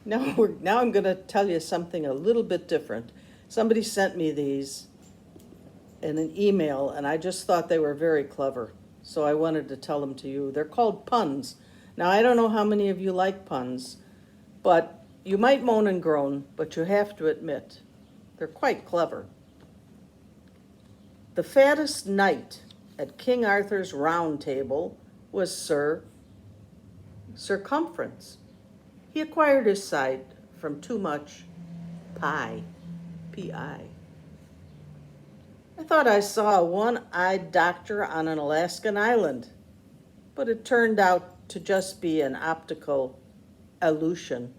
Now I'm going to tell you something a little bit different. Somebody sent me these in an email, and I just thought they were very clever. So I wanted to tell them to you. They're called puns. Now, I don't know how many of you like puns, but you might moan and groan, but you have to admit, they're quite clever. The fattest knight at King Arthur's round table was Sir Circumference. He acquired his sight from too much pie, P-I. I thought I saw a one-eyed doctor on an Alaskan island, but it turned out to just be an optical illusion.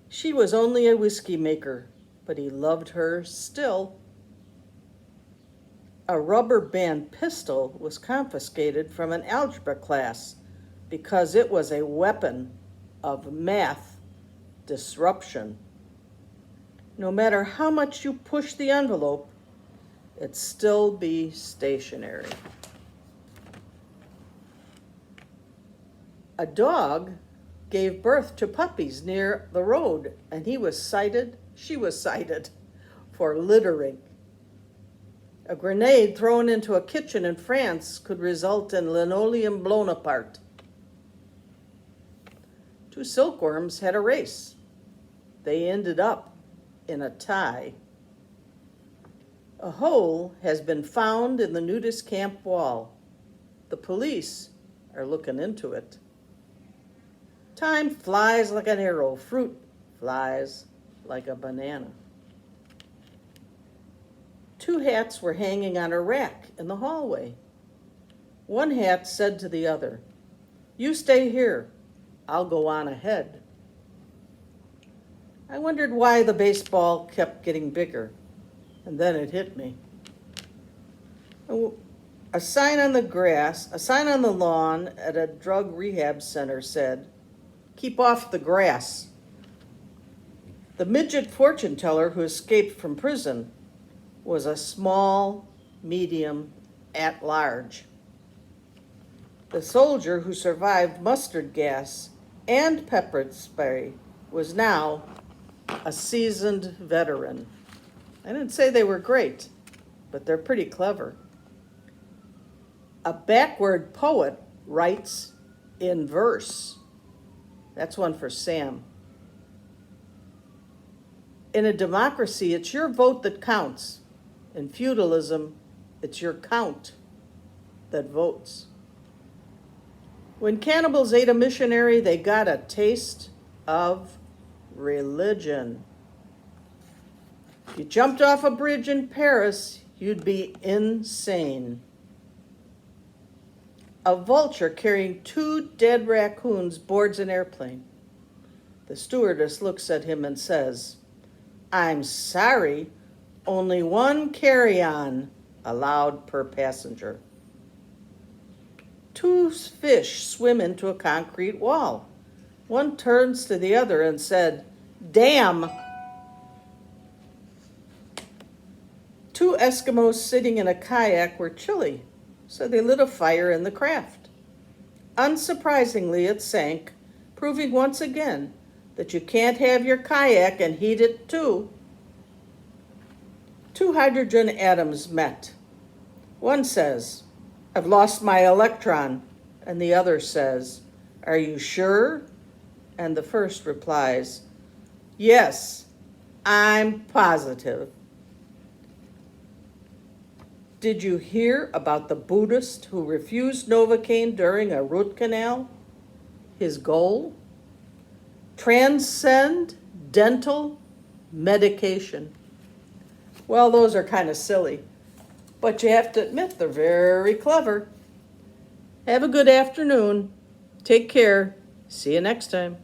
She was only a whiskey maker, but he loved her still. A rubber band pistol was confiscated from an algebra class because it was a weapon of math disruption. No matter how much you push the envelope, it'd still be stationary. A dog gave birth to puppies near the road, and she was cited for littering. A grenade thrown into a kitchen in France could result in linoleum blown apart. Two silkworms had a race. They ended up in a tie. A hole has been found in the nudist camp wall. The police are looking into it. Time flies like an arrow. Fruit flies like a banana. Two hats were hanging on a rack in the hallway. One hat said to the other, "You stay here. I'll go on ahead." I wondered why the baseball kept getting bigger, and then it hit me. A sign on the lawn at a drug rehab center said, "Keep off the grass." The midget fortune teller who escaped from prison was a small, medium, at large. The soldier who survived mustard gas and pepper spray was now a seasoned veteran. I didn't say they were great, but they're pretty clever. A backward poet writes in verse. That's one for Sam. In a democracy, it's your vote that counts. In feudalism, it's your count that votes. When cannibals ate a missionary, they got a taste of religion. If you jumped off a bridge in Paris, you'd be insane. A vulture carrying two dead raccoons boards an airplane. The stewardess looks at him and says, "I'm sorry, only one carry-on allowed per passenger." Two fish swim into a concrete wall. One turns to the other and said, "Damn." Two Eskimos sitting in a kayak were chilly, so they lit a fire in the craft. Unsurprisingly, it sank, proving once again that you can't have your kayak and heat it too. Two hydrogen atoms met. One says, "I've lost my electron," and the other says, "Are you sure?" And the first replies, "Yes, I'm positive." Did you hear about the Buddhist who refused Novocaine during a root canal? His goal? Transcendental medication. Well, those are kind of silly, but you have to admit they're very clever. Have a good afternoon. Take care. See you next time.